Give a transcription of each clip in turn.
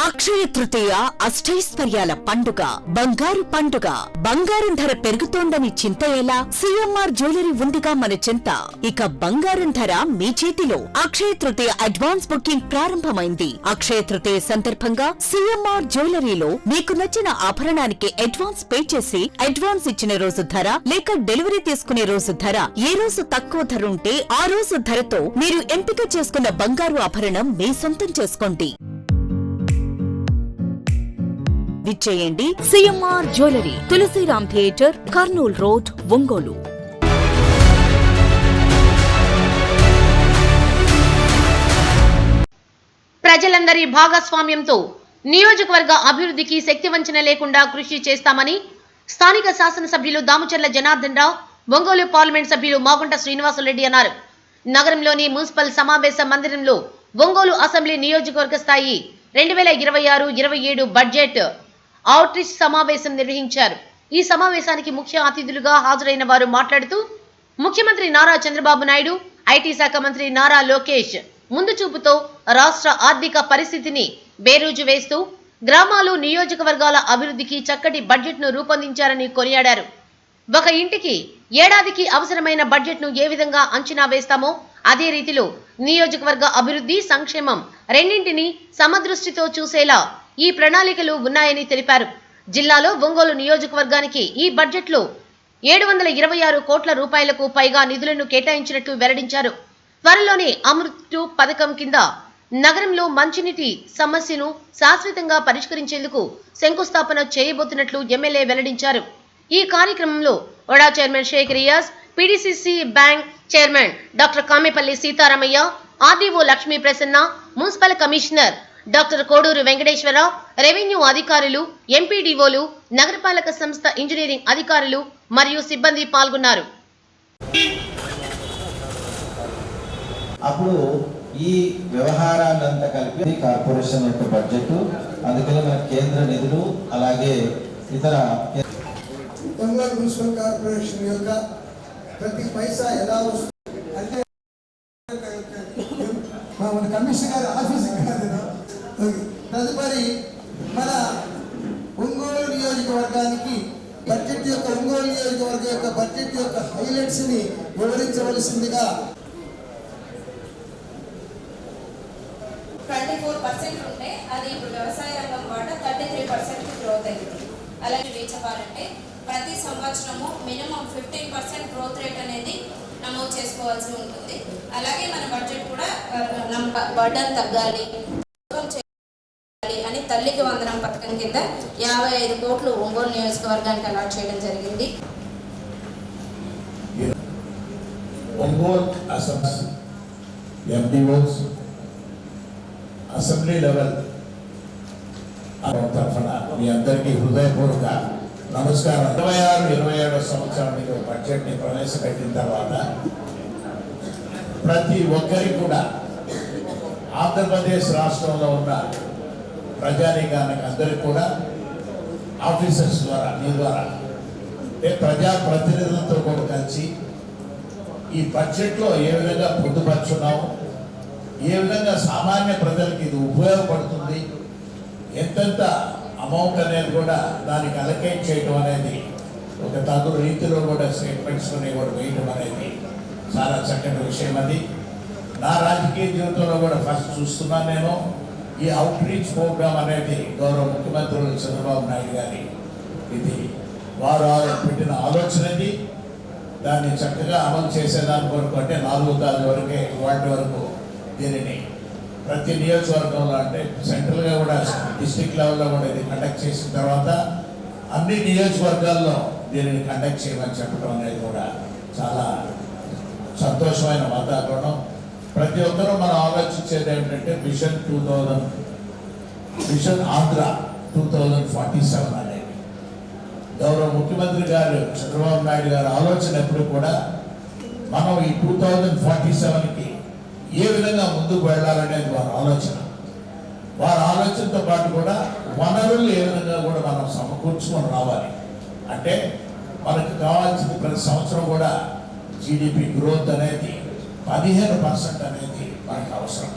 అక్షయ తృతీయ అష్టైశ్వర్యాల పండుగ, బంగారు పండుగ. బంగారం ధర పెరుగుతోందని చింత ఎలా? సిఎంఆర్ జ్యువెలరీ ఉందిగా మన చింత. ఇక బంగారం ధర మీ చేతిలో. అక్షయ తృతీయ అడ్వాన్స్ బుకింగ్ ప్రారంభమైంది. అక్షయ తృతీయ సందర్భంగా సిఎంఆర్ జ్యువెలరీలో మీకు నచ్చిన ఆభరణానికి అడ్వాన్స్ పే చేసి, అడ్వాన్స్ ఇచ్చిన రోజు ధర లేక డెలివరీ తీసుకునే రోజు ధర, ఏ రోజు తక్కువ ధర ఉంటే ఆ రోజు ధరతో మీరు ఎంపిక చేసుకున్న బంగారు ఆభరణం మీ సొంతం చేసుకోండి. విచ్చేయండి CMR jewellery, Tulasiram theatre, Kurnool road, Ongole. ప్రజలందరి భాగస్వామ్యంతో నియోజకవర్గ అభివృద్ధికి శక్తివంచన లేకుండా కృషి చేస్తామని స్థానిక శాసనసభ్యులు దామచర్ల జనార్దన్ రావు, ఒంగోలు పార్లమెంట్ సభ్యులు మాగుంట శ్రీనివాసరెడ్డి అన్నారు. నగరంలోని మున్సిపల్ సమావేశ మందిరంలో ఒంగోలు అసెంబ్లీ నియోజకవర్గ స్థాయి 2026-27 బడ్జెట్ అవుట్రీచ్ సమావేశం నిర్వహించారు. ఈ సమావేశానికి ముఖ్య అతిథులుగా హాజరైన వారు మాట్లాడుతూ, ముఖ్యమంత్రి నారా చంద్రబాబు నాయుడు, ఐటీ శాఖ మంత్రి నారా లోకేష్ ముందు చూపుతో రాష్ట్ర ఆర్థిక పరిస్థితిని బేరీజు వేస్తూ గ్రామాలు, నియోజకవర్గాల అభివృద్ధికి చక్కటి బడ్జెట్ను రూపొందించారని కొనియాడారు. ఒక ఇంటికి ఏడాదికి అవసరమైన బడ్జెట్ను ఏ విధంగా అంచనా వేస్తామో అదే రీతిలో నియోజకవర్గ అభివృద్ధి, సంక్షేమం రెండింటినీ సమదృష్టితో చూసేలా ఈ ప్రణాళికలు ఉన్నాయని తెలిపారు. జిల్లాలో ఒంగోలు నియోజకవర్గానికి ఈ బడ్జెట్లో 726 కోట్ల రూపాయలకు పైగా నిధులను కేటాయించినట్లు వెల్లడించారు. త్వరలోనే అమృత్ 2 పథకం కింద నగరంలో మంచినీటి సమస్యను శాశ్వతంగా పరిష్కరించేందుకు శంకుస్థాపన చేయబోతున్నట్లు ఎమ్మెల్యే వెల్లడించారు. ఈ కార్యక్రమంలో వడా chairman Sheikh Riyaz, PDCC bank chairman doctor Kamepalli Seetharamaiah, RDO Lakshmi Prasanna, municipal commissioner doctor Koduru Venkateswararao, revenue అధికారులు, ఎంపీడీఓలు, నగరపాలక సంస్థ ఇంజనీరింగ్ అధికారులు మరియు సిబ్బంది పాల్గొన్నారు. అప్పుడు ఈ వ్యవహారాలంతా కలిపి కార్పొరేషన్ యొక్క బడ్జెట్, అందుకని మన కేంద్ర నిధులు, అలాగే ఇతర ఒంగోలు మున్సిపల్ కార్పొరేషన్ యొక్క ప్రతి పైసా ఎలా వస్తుంది అంటే మన కమిషనర్ గారి ఆఫీస్ కాదు. తదుపరి మన ఒంగోలు నియోజకవర్గానికి బడ్జెట్ యొక్క ఒంగోలు నియోజకవర్గం యొక్క బడ్జెట్ యొక్క హైలైట్స్ ని వివరించవలసిందిగా 24% ఉంటే అది ఇప్పుడు వ్యవసాయ రంగం వాట 33% గ్రోత్ అయింది. అలాగే రీచవ్వాలంటే ప్రతి సంవత్సరము మినిమం 15% గ్రోత్ రేట్ అనేది నమోదు చేసుకోవాల్సి ఉంటుంది. అలాగే మన బడ్జెట్ కూడా బర్డన్ తగ్గాలి అని తల్లికి వందనం పథకం కింద 55 కోట్లు ఒంగోలు నియోజకవర్గానికి అలాట్ చేయడం జరిగింది. ఒంగోలు ఎంపీఓస్ అసెంబ్లీ లెవెల్ తరఫున మీ అందరికీ హృదయపూర్వక నమస్కారం. 26-27 సంవత్సరానికి బడ్జెట్ని ప్రవేశపెట్టిన తర్వాత ప్రతి ఒక్కరికి కూడా ఆంధ్రప్రదేశ్ రాష్ట్రంలో ఉన్న ప్రజానీకానికి అందరికీ కూడా ఆఫీసర్స్ ద్వారా, మీ ద్వారా ప్రజాప్రతినిధులతో కూడా కలిసి ఈ బడ్జెట్లో ఏ విధంగా పొందుపరుచున్నాము, ఏ విధంగా సామాన్య ప్రజలకి ఇది ఉపయోగపడుతుంది, ఎంతెంత అమౌంట్ అనేది కూడా దానికి అలకేట్ చేయడం అనేది ఒక తగు రీతిలో కూడా స్టేట్మెంట్స్ కూడా వేయడం అనేది చాలా చక్కటి విషయం. అది నా రాజకీయ జీవితంలో కూడా ఫస్ట్ చూస్తున్నాను నేను. ఈ అవుట్ రీచ్ ప్రోగ్రామ్ అనేది గౌరవ ముఖ్యమంత్రులు చంద్రబాబు నాయుడు గారి ఇది వారు పెట్టిన ఆలోచనది. దాన్ని చక్కగా అమలు చేసేదాని కొరకు అంటే 4వ తారీఖు వరకే వాటి వరకు దీనిని ప్రతి నియోజకవర్గంలో అంటే సెంట్రల్గా కూడా డిస్ట్రిక్ట్ లెవెల్లో కూడా ఇది కండక్ట్ చేసిన తర్వాత అన్ని నియోజకవర్గాల్లో దీనిని కండక్ట్ చేయమని చెప్పడం అనేది కూడా చాలా సంతోషమైన వాతావరణం. ప్రతి ఒక్కరూ మనం ఆలోచించేది ఏంటంటే విజన్ ఆంధ్ర 2047 అనేది గౌరవ ముఖ్యమంత్రి గారు చంద్రబాబు నాయుడు గారి ఆలోచన ఎప్పుడు కూడా మనం ఈ 2047కి ఏ విధంగా ముందుకు వెళ్ళాలనేది వారి ఆలోచన. వారి ఆలోచనతో పాటు కూడా వనరులు ఏ విధంగా కూడా మనం సమకూర్చుకొని రావాలి. అంటే మనకు కావాల్సింది ప్రతి సంవత్సరం కూడా జీడిపి గ్రోత్ అనేది 15% అనేది మనకు అవసరం.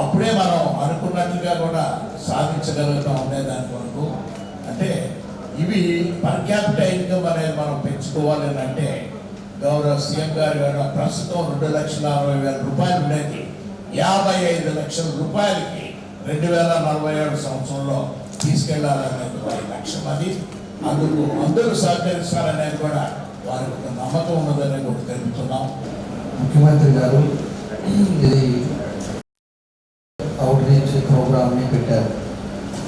అప్పుడే మనం అనుకున్నట్లుగా కూడా సాధించగలుగుతాం అనే దాని కొరకు. అంటే ఇవి పర్ క్యాపిటల్ ఇన్కమ్ అనేది మనం పెంచుకోవాలి అని అంటే గౌరవ సీఎం గారు కూడా ప్రస్తుతం 2,60,000 రూపాయలు ఉండేది 55 లక్షల రూపాయలకి 2047 సంవత్సరంలో తీసుకెళ్లాలనేది వారి లక్ష్యం. అది అందుకు అందరూ సహకరిస్తారనేది కూడా వారికి ఒక నమ్మకం ఉన్నదని కూడా తెలుపుతున్నాం. ముఖ్యమంత్రి గారు ఇది అవుట్ రీచ్ ప్రోగ్రామ్ని పెట్టారు.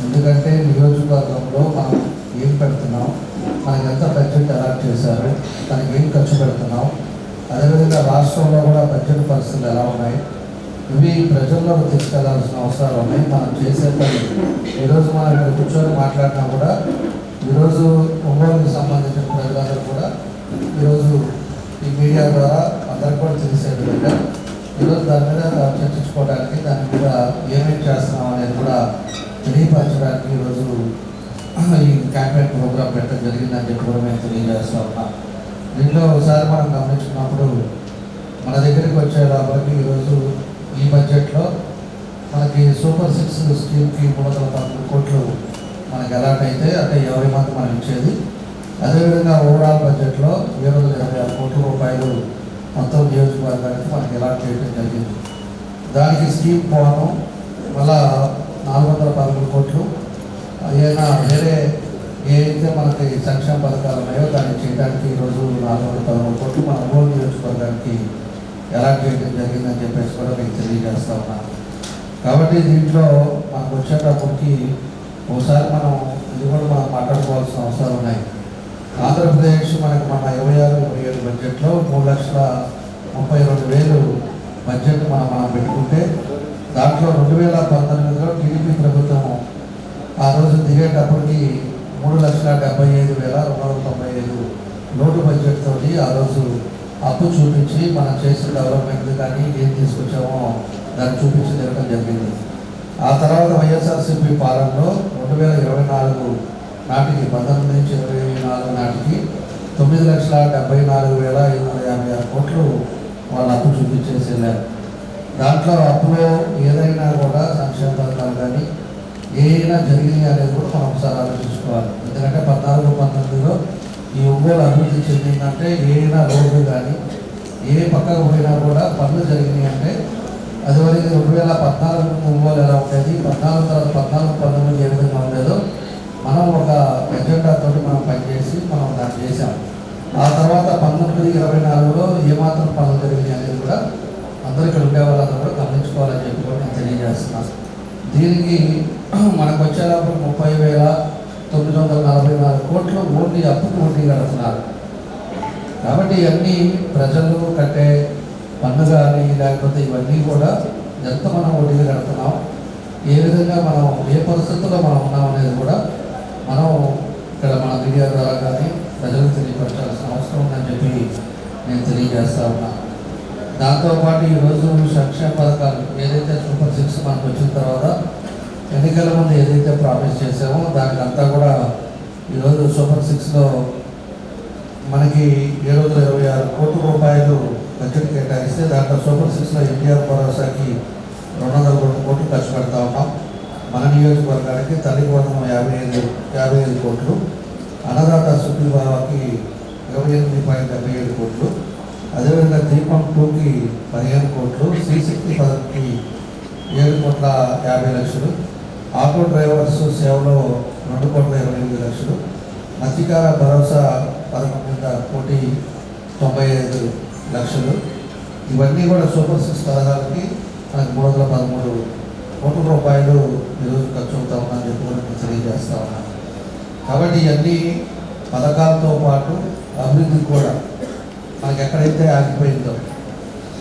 ఎందుకంటే నియోజకవర్గంలో మనం ఏం పెడుతున్నాం, మనకి ఎంత బడ్జెట్ అలాట్ చేశారు, దానికి ఏం ఖర్చు పెడుతున్నాం, అదేవిధంగా రాష్ట్రంలో కూడా బడ్జెట్ పరిస్థితులు ఎలా ఉన్నాయి, ఇవి ప్రజల్లోకి తీసుకెళ్లాల్సిన అవసరాలు ఉన్నాయి. మనం చేసే పని ఈరోజు మనం ఇక్కడ కూర్చొని మాట్లాడినా కూడా ఈరోజు ఒంగోలుకి సంబంధించిన ప్రజలందరూ కూడా ఈరోజు ఈ మీడియా ద్వారా అందరికి కూడా తెలిసే విధంగా ఈరోజు దాని మీద చర్చించుకోవడానికి, దాని మీద ఏమేమి చేస్తున్నాం అనేది కూడా తెలియపరచడానికి ఈరోజు ఈ క్యాంపెయిన్ ప్రోగ్రాం పెట్టడం జరిగిందని చెప్పి కూడా మేము తెలియజేస్తా ఉన్నాం. దీంట్లో ఒకసారి మనం గమనించుకున్నప్పుడు మన దగ్గరికి వచ్చే లోపలికి ఈరోజు ఈ బడ్జెట్లో మనకి సూపర్ 6 స్కీమ్కి 313 కోట్లు మనకి అలాట్ అయితే, అంటే ఎవరి మంత్ మనం ఇచ్చేది. అదేవిధంగా ఓవరాల్ బడ్జెట్లో 726 కోట్ల రూపాయలు మొత్తం నియోజకవర్గానికి మనకి అలాట్ చేయడం జరిగింది. దానికి స్కీమ్ పోను మళ్ళా 413 కోట్లు ఏదైనా వేరే ఏదైతే మనకి సంక్షేమ పథకాలు ఉన్నాయో దాన్ని చేయడానికి ఈరోజు 413 కోట్లు మన ఒంగోలు నియోజకవర్గానికి అలాట్ చేయడం జరిగిందని చెప్పేసి కూడా మీకు తెలియజేస్తా ఉన్నాను. కాబట్టి దీంట్లో మనకు వచ్చేటప్పటికి ఒకసారి మనం ఇది కూడా మనం మాట్లాడుకోవాల్సిన అవసరాలు ఉన్నాయి. ఆంధ్రప్రదేశ్ మనకు మన 26-27 బడ్జెట్లో 3,32,000 బడ్జెట్ మనం పెట్టుకుంటే దాంట్లో 2019లో టీడీపీ ప్రభుత్వం ఆ రోజు దిగేటప్పటికి 3,75,295 లోటు బడ్జెట్ తోటి ఆ రోజు అప్పు చూపించి మనం చేసిన డెవలప్మెంట్ కానీ ఏం తీసుకొచ్చామో దాన్ని చూపించి తిరగడం జరిగింది. ఆ తర్వాత వైఎస్ఆర్సీపీ పాలనలో 2024 నాటికి 19 నుంచి 24 నాటికి 9,74,556 కోట్లు వాళ్ళు అప్పు చూపించేసి వెళ్ళారు. దాంట్లో అప్పులో ఏదైనా కూడా సంక్షేమ పథకాలు కానీ ఏదైనా జరిగినాయి అనేది కూడా మనం ఒకసారి ఆలోచించుకోవాలి. ఎందుకంటే 14-19లో ఈ ఒంగోలు అభివృద్ధి చెందిందంటే ఏదైనా రోడ్డు కానీ ఏ పక్కకు పోయినా కూడా పనులు జరిగినాయి అంటే అది వరకు 2014 ఒంగోలు ఎలా ఉండేది, 14 తర్వాత 14-19 ఏ విధంగా ఉండేదో మనం ఒక ఎజెండాతో మనం పనిచేసి మనం దాన్ని చేసాం. ఆ తర్వాత 19-24లో ఏమాత్రం పనులు జరిగినాయి అనేది కూడా అందరూ ఇక్కడ ఉండే వాళ్ళందరూ కూడా గమనించుకోవాలని చెప్పి కూడా నేను తెలియజేస్తున్నాను. దీనికి మనకు వచ్చేటప్పుడు 30,944 కోట్లు ఓన్లీ అప్పుకు వడ్డీ కడుతున్నారు. కాబట్టి ఇవన్నీ ప్రజలు కట్టే పన్ను కానీ లేకపోతే ఇవన్నీ కూడా ఎంత మనం వడ్డీలు కడుతున్నాం, ఏ విధంగా మనం ఏ పరిస్థితుల్లో మనం ఉన్నాం అనేది కూడా మనం ఇక్కడ మన మీడియా ద్వారా కానీ ప్రజలకు తెలియపరచాల్సిన అవసరం ఉందని చెప్పి నేను తెలియజేస్తా ఉన్నా. దాంతోపాటు ఈరోజు సంక్షేమ పథకాలు ఏదైతే సూపర్ 6 మనకు వచ్చిన తర్వాత ఎన్నికల ముందు ఏదైతే ప్రామిస్ చేసామో దానికి అంతా కూడా ఈరోజు సూపర్ 6లో మనకి 726 కోట్ల రూపాయలు బడ్జెట్ కేటాయిస్తే దాంట్లో సూపర్ 6లో ఎన్టీఆర్ భరోసాకి 202 కోట్లు ఖర్చు పెడతా ఉన్నాం. మన నియోజకవర్గానికి తల్లికి వందనం 55 కోట్లు, అన్నదాత సుఖీభావాకి 28.77 కోట్లు, అదేవిధంగా దీపం 2కి 15 కోట్లు, శ్రీశక్తి పథకంకి 7,50,00,000, ఆటో డ్రైవర్స్ సేవలో 2,28,00,000, మత్స్యకార భరోసా పథకం కింద 1,95,00,000. ఇవన్నీ కూడా సూపర్ 6 పథకాలకి మనకి 313 కోట్ల రూపాయలు ఈరోజు ఖర్చు అవుతా ఉన్నాయని చెప్పి కూడా నేను తెలియజేస్తా ఉన్నాను. కాబట్టి ఇవన్నీ పథకాలతో పాటు అభివృద్ధికి కూడా మనకి ఎక్కడైతే ఆగిపోయిందో,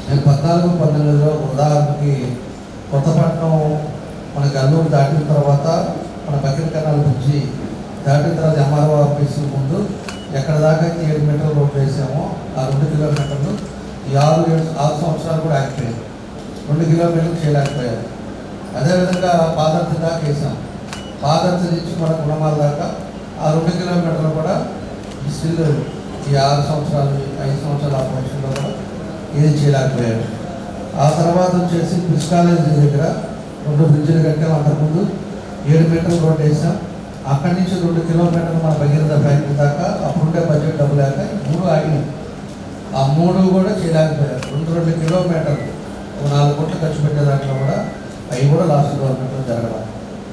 నేను 14-19లో ఉదాహరణకి కొత్తపట్నం మనకి అల్లూరు దాటిన తర్వాత మన బకెట్ కెనాల్ బ్రిడ్జి దాటిన తర్వాత ఎంఆర్ఓ ఆఫీస్ ముందు ఎక్కడ దాకా 7 మీటర్ల రోడ్డు వేసామో ఆ 2 కిలోమీటర్లు ఈ 6 సంవత్సరాలు కూడా ఆగిపోయాయి. 2 కిలోమీటర్లు చేయలేకపోయారు. అదేవిధంగా పాదర్తి దాకా వేసాం. పాదర్తి నుంచి మన గుణమాల దాకా ఆ 2 కిలోమీటర్లు కూడా స్టిల్ ఈ 6 సంవత్సరాలు 5 సంవత్సరాల ఆపరేషన్లో కూడా ఇది చేయలేకపోయారు. ఆ తర్వాత వచ్చేసి బ్రిడ్జ్ కాలేజీ దగ్గర 2 బ్రిడ్జిలు కట్టాం. అంతకుముందు 7 మీటర్లు రోడ్డు వేసాం. అక్కడి నుంచి 2 కిలోమీటర్లు మన భగీరథ ఫ్యాక్టరీ దాకా అప్పుడుండే బడ్జెట్ డబ్బు లేక 3 ఆగినాయి. ఆ 3 కూడా చేయలేకపోయారు. 2 కిలోమీటర్లు 4 కోట్లు ఖర్చు పెట్టే దాంట్లో కూడా అవి కూడా లాస్ట్ గవర్నమెంట్లో జరగడం.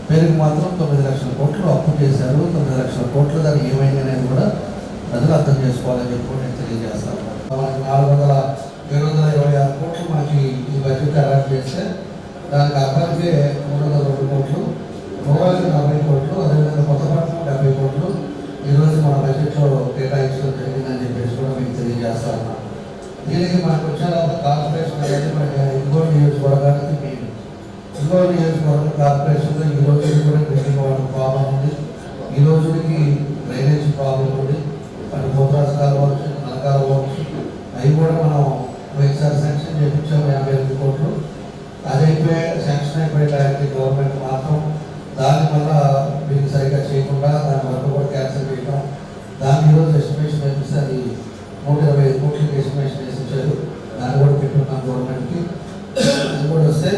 పేరుకి మాత్రం 9 లక్షల కోట్లు అప్పు చేశారు. 9 లక్షల కోట్లు దాన్ని ఏమైంది అనేది కూడా ప్రజలు అర్థం చేసుకోవాలని చెప్పి నేను తెలియజేస్తాను. 726 కోట్లు మనకి ఈ బడ్జెట్ అలాట్ చేస్తే దానికి అప్పటికే 302 కోట్లు, మొబైల్కి 40 కోట్లు, అదేవిధంగా కొత్తపట్నం 70 కోట్లు ఈరోజు మన బడ్జెట్లో కేటాయించడం జరిగిందని చెప్పేసి కూడా మీకు తెలియజేస్తా ఉన్నాం. దీనికి మనకు వచ్చే కార్పొరేషన్ అనేది మనకి ఇంకో నియోజకవర్గానికి మెయిన్. ఇంకో నియోజకవర్గం కార్పొరేషన్లో ఈ రోజు కూడా డ్రింకింగ్ వాటర్ ప్రాబ్లం ఉంది. ఈ రోజుకి డ్రైనేజ్ ప్రాబ్లం ఉంది. అటు పోతాసు కావచ్చు, నలకాలు కావచ్చు, అవి కూడా మనం ఒకసారి శాంక్షన్ చేయించాము 58 కోట్లు. అదైపోయి శాంక్షన్ అయిపోయే టైంకి గవర్నమెంట్ మాత్రం దాని వల్ల మీకు సరిగ్గా చేయకుండా దాని వరకు కూడా క్యాన్సిల్ చేయడం. దాన్ని ఈరోజు ఎస్టిమేషన్ వేపిస్తే అది 125 కోట్లకి ఎస్టిమేషన్ వేసి ఇచ్చారు. దాన్ని కూడా పెట్టుకున్నాం గవర్నమెంట్కి. అది కూడా వస్తే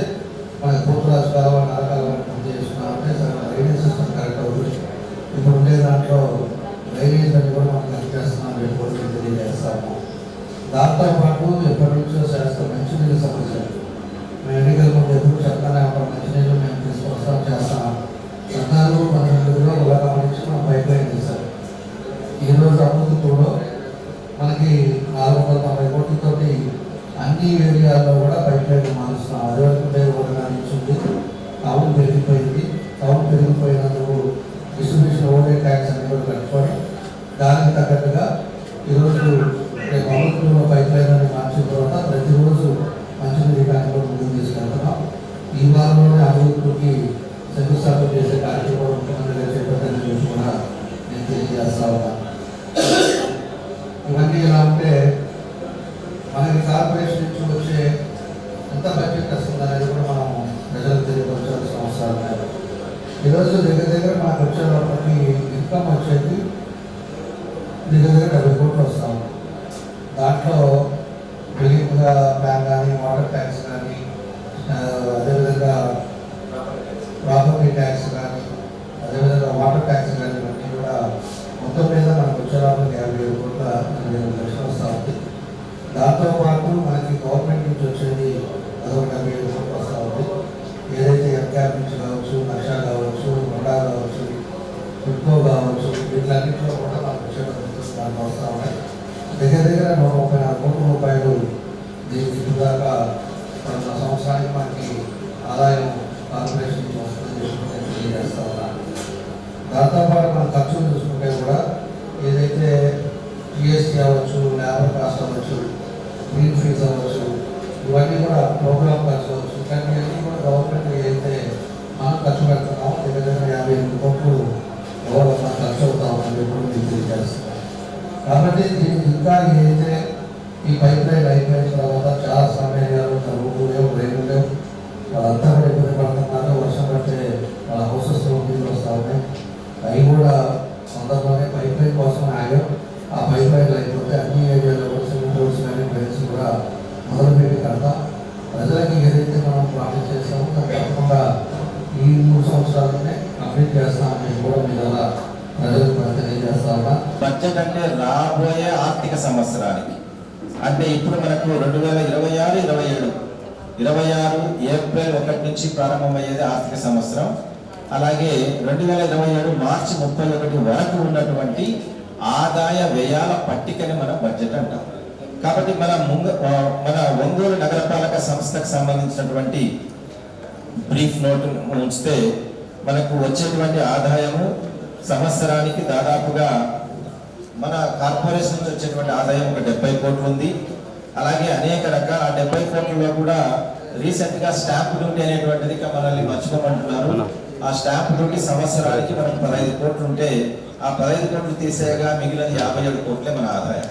మన పోతురాజు కాలువ, నరకాల పూర్తి చేసుకున్నామంటే డ్రైనేజ్ సిస్టమ్ కరెక్ట్ అవుతుంది. ఇప్పుడు ఉండే దాంట్లో డ్రైనేజ్ అన్ని కూడా మనం కరెక్ట్ చేస్తున్నామని చెప్పి కూడా మేము తెలియజేస్తాము. దాంతోపాటు ఎప్పటి నుంచో శాస్త్రం మంచినీళ్ళ సమస్య మేము ఎన్నికల ముందు ఎప్పుడు చెప్తానే ఉంటాం. మంచినీళ్ళు మేము తీసుకొస్తాం చేస్తాం అన్నారు. 12 ఇలా గమనించి మనం పైప్ లైన్ చేశారు. ఈరోజు అమృతపూర్లో మనకి 490 కోట్లతోటి అన్ని ఏరియాల్లో కూడా పైప్ లైన్ మారుస్తున్నాం. అదివరకు కూడా నుంచి టౌన్ పెరిగిపోయింది. టౌన్ పెరిగిపోయినందుకు డిస్ట్రిబ్యూషన్ ఓవర్ ట్యాక్స్ అన్ని కూడా కట్టుకొని దానికి తగ్గట్టుగా ఈరోజు అమృతపూర్లో పైప్ లైన్ అని మార్చిన తర్వాత ప్రతిరోజు మంచినీటి ట్యాంక్ కూడా ముందుకు తీసుకెళ్తున్నాం. ఈ వారంలోనే అమృతపూర్కి శంకుస్థాపన చేసే కార్యక్రమం ముఖ్యమంత్రి గారు చేపట్టాలని చెప్పి కూడా నేను తెలియజేస్తా ఉన్నాను. ఇవన్నీ ఎలా ఉంటే మనకి కార్పొరేషన్ నుంచి వచ్చే ఎంత బడ్జెట్ వస్తుంది అనేది కూడా మనం ప్రజలకు తెలియపరచాల్సిన అవసరం లేదు. ఈరోజు దగ్గర మనకు వచ్చే లోపలికి ఇన్కమ్ వచ్చేది దగ్గర 70 కోట్లు వస్తాము. దాంట్లో బిల్డింగ్గా బ్యాంక్ కానీ, వాటర్ ట్యాక్స్ కానీ, అదేవిధంగా ప్రాపర్టీ ట్యాక్స్ కానీ, అదేవిధంగా వాటర్ ట్యాక్స్ కానీ ఇవన్నీ కూడా మొత్తం మీద మనకు వచ్చేలాగా 57 కోట్ల 8 లక్షలు వస్తూ ఉంది. దాంతోపాటు మనకి గవర్నమెంట్ నుంచి వచ్చేది అదొక 57 కోట్లు వస్తూ ఉంది. ఏదైతే ఎంక్యాప్ నుంచి కావచ్చు, నక్షా కావచ్చు, మొండా కావచ్చు, ఫుడ్కో కావచ్చు, వీటిలన్నింటిలో కూడా మనకు వచ్చే దాంట్లో వస్తూ ఉన్నాయి. దగ్గర 134 కోట్ల రూపాయలు దీనికి ఇటుదాకా సంవత్సరానికి మనకి ఆదాయం కార్పొరేషన్ నుంచి వస్తుందని చెప్పి తెలియజేస్తా ఉన్నాను. దాంతోపాటు మనం ఖర్చులు చూసుకుంటే కూడా ఏదైతే జిఎస్టీ అవ్వచ్చు, లేబర్ కాస్ట్ అవ్వచ్చు, గ్రీన్ ఫీజ్ అవ్వచ్చు, ఇవన్నీ కూడా ప్రోగ్రామ్ ఖర్చు అవ్వచ్చు, ఇట్లాంటివన్నీ కూడా గవర్నమెంట్ ఏదైతే మనం ఖర్చు పెడుతున్నామో దగ్గర 58 కోట్లు గవర్నమెంట్ ఖర్చు అవుతా ఉందని కూడా మీకు తెలియజేస్తున్నాం. కాబట్టి దీనికి ఇంకా ఏదైతే ఈ పైప్ లైన్ అయిపోయిన తర్వాత చాలా సమయాలు రోడ్లు లేవు, రైలు లేవు, వాళ్ళంతా కూడా ఇబ్బంది పడుతున్నారు. వర్షం పడితే వాళ్ళ హౌసెస్లో నీళ్ళు వస్తూ ఉన్నాయి. అవి కూడా సందర్భంగా పైప్ లైన్ కోసం ఆగాం. ఆ పైప్ లైన్ అయిపోతే అన్ని ఏరియాలో కూడా సిమెంట్ రోడ్స్ కానీ డ్రైన్స్ కూడా మొదలుపెట్టి కడతాం. ప్రజలకి ఏదైతే మనం ప్రామిస్ చేస్తామో దాన్ని తప్పకుండా ఈ 3 సంవత్సరాలనే కంప్లీట్ చేస్తామని కూడా మీరు అలా ప్రజలకు తెలియజేస్తా ఉన్నా. బడ్జెట్ అంటే రాబోయే ఆర్థిక సంవత్సరానికి, అంటే ఇప్పుడు మనకు 2026-27 ఏప్రిల్ 1 నుంచి ప్రారంభమయ్యేది ఆర్థిక సంవత్సరం. అలాగే 2027 మార్చి 31 వరకు ఉన్నటువంటి ఆదాయ వ్యయాల పట్టికని మనం బడ్జెట్ అంటాం. కాబట్టి మన ఒంగోలు నగరపాలక సంస్థకు సంబంధించినటువంటి బ్రీఫ్ నోట్ ఉంచితే మనకు వచ్చేటువంటి ఆదాయము సంవత్సరానికి దాదాపుగా మన కార్పొరేషన్ నుంచి వచ్చేటువంటి ఆదాయం ఒక 70 కోట్లు ఉంది. అలాగే అనేక రకాల 70 కోట్లలో కూడా రీసెంట్ గా స్టాంప్ డ్యూటీ అనేటువంటిది మనల్ని మర్చిపోమంటున్నారు. ఆ స్టాంప్ డ్యూటీ సంవత్సరానికి మనకు 15 కోట్లు ఉంటే ఆ 15 కోట్లు తీసేయగా మిగిలిన 57 కోట్లే మన ఆదాయం.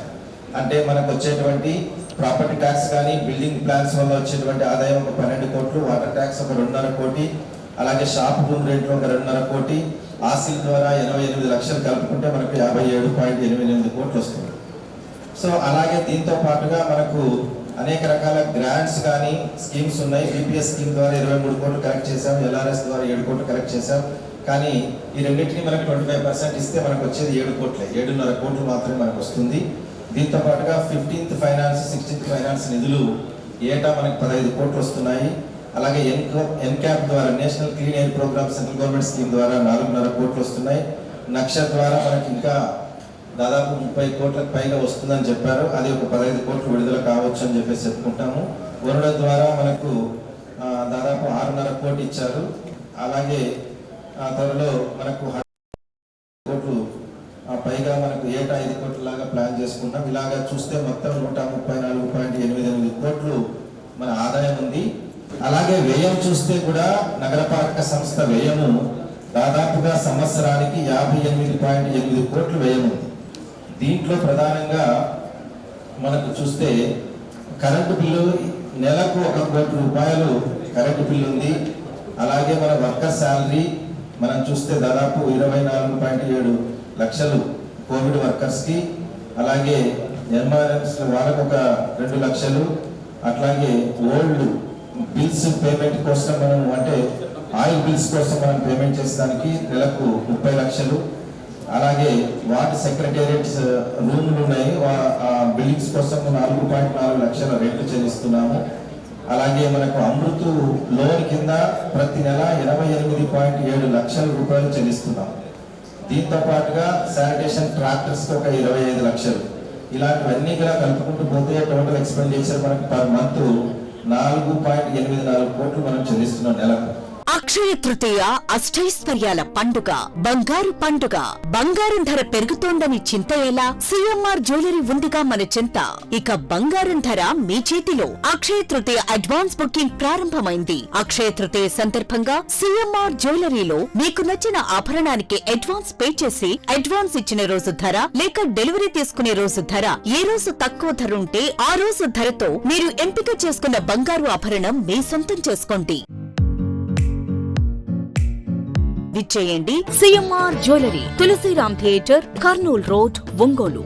అంటే మనకు వచ్చేటువంటి ప్రాపర్టీ ట్యాక్స్ కానీ, బిల్డింగ్ ప్లాన్స్ వల్ల వచ్చేటువంటి ఆదాయం ఒక 12 కోట్లు, వాటర్ ట్యాక్స్ ఒక 2.5 కోటి, అలాగే షాప్ రూమ్ రేట్లు ఒక 2.5 కోటి, ఆసిల్ ద్వారా 88 లక్షలు కలుపుకుంటే మనకు 57.88 కోట్లు వస్తుంది. సో అలాగే దీంతో పాటుగా మనకు అనేక రకాల గ్రాంట్స్ కానీ స్కీమ్స్ ఉన్నాయి. బీపీఎస్ స్కీమ్ ద్వారా 23 కోట్లు కలెక్ట్ చేశాం, ఎల్ఆర్ఎస్ ద్వారా 7 కోట్లు కలెక్ట్ చేశాం. కానీ ఈ రెండింటిని మనకు 25% ఇస్తే మనకు వచ్చేది 7 కోట్లే, 7.5 కోట్లు మాత్రమే మనకు వస్తుంది. దీంతో పాటుగా 15th ఫైనాన్స్ 16th ఫైనాన్స్ నిధులు ఏటా మనకు 15 కోట్లు వస్తున్నాయి. అలాగే ఎన్క్యాప్ ద్వారా national clean air programme central government scheme ద్వారా 4.5 కోట్లు వస్తున్నాయి. నక్షత్ ద్వారా మనకి ఇంకా దాదాపు 30 కోట్లకు పైగా వస్తుందని చెప్పారు. అది ఒక 15 కోట్లు విడుదల కావచ్చు అని చెప్పేసి చెప్పుకుంటాము. వరుణ ద్వారా మనకు దాదాపు 6.5 కోట్లు ఇచ్చారు. అలాగే త్వరలో మనకు 100 కోట్లు పైగా మనకు ఏటా 5 కోట్ల లాగా ప్లాన్ చేసుకుంటాం. ఇలాగా చూస్తే మొత్తం 134.88 కోట్లు మన ఆదాయం ఉంది. అలాగే వ్యయం చూస్తే కూడా నగరపాలక సంస్థ వ్యయము దాదాపుగా సంవత్సరానికి 58.8 కోట్లు వ్యయం ఉంది. దీంట్లో ప్రధానంగా మనకు చూస్తే కరెంటు బిల్లు నెలకు 1 కోటి రూపాయలు కరెంటు బిల్లు ఉంది. అలాగే మన వర్కర్ శాలరీ మనం చూస్తే దాదాపు 24.7 లక్షలు కోవిడ్ వర్కర్స్కి, అలాగే ఎంఆర్ఎంస్ వాళ్ళకు ఒక 2 లక్షలు, అట్లాగే ఓల్డ్ బిల్స్ పేమెంట్ కోసం మనం అంటే ఆయిల్ బిల్స్ కోసం మనం పేమెంట్ చేసేదానికి నెలకు 30 లక్షలు, అలాగే వార్డ్ సెక్రటేరియట్స్ రూమ్లు ఉన్నాయి బిల్డింగ్స్ కోసం 4.4 లక్షల రెంట్ చెల్లిస్తున్నాము. అలాగే మనకు అమృత్ లోన్ కింద ప్రతి నెల 88.7 లక్షల రూపాయలు చెల్లిస్తున్నాము. దీంతో పాటుగా శానిటేషన్ ట్రాక్టర్స్కి ఒక 25 లక్షలు. ఇలాంటివన్నీ కూడా కలుపుకుంటూ పోతే టోటల్ ఎక్స్పెండిచర్ మనకు పర్ మంత్ 4.84 కోట్లు మనం చెల్లిస్తున్నాం నెలకు. అక్షయ తృతీయ అష్టైశ్వర్యాల పండుగ, బంగారు పండుగ. బంగారం ధర పెరుగుతోందని చింత ఎలా? సిఎంఆర్ జ్యువెలరీ ఉందిగా మన చింత. ఇక బంగారం ధర మీ చేతిలో. అక్షయ తృతీయ అడ్వాన్స్ బుకింగ్ ప్రారంభమైంది. అక్షయ తృతీయ సందర్భంగా సిఎంఆర్ జ్యువెలరీలో మీకు నచ్చిన ఆభరణానికి అడ్వాన్స్ పే చేసి అడ్వాన్స్ ఇచ్చిన రోజు ధర లేక డెలివరీ తీసుకునే రోజు ధర, ఏ రోజు తక్కువ ధర ఉంటే ఆ రోజు ధరతో మీరు ఎంపిక చేసుకున్న బంగారు ఆభరణం మీ సొంతం చేసుకోండి. విచ్చేయండి CMR jewellery, Tulasiram theatre, Kurnool road, Ongole.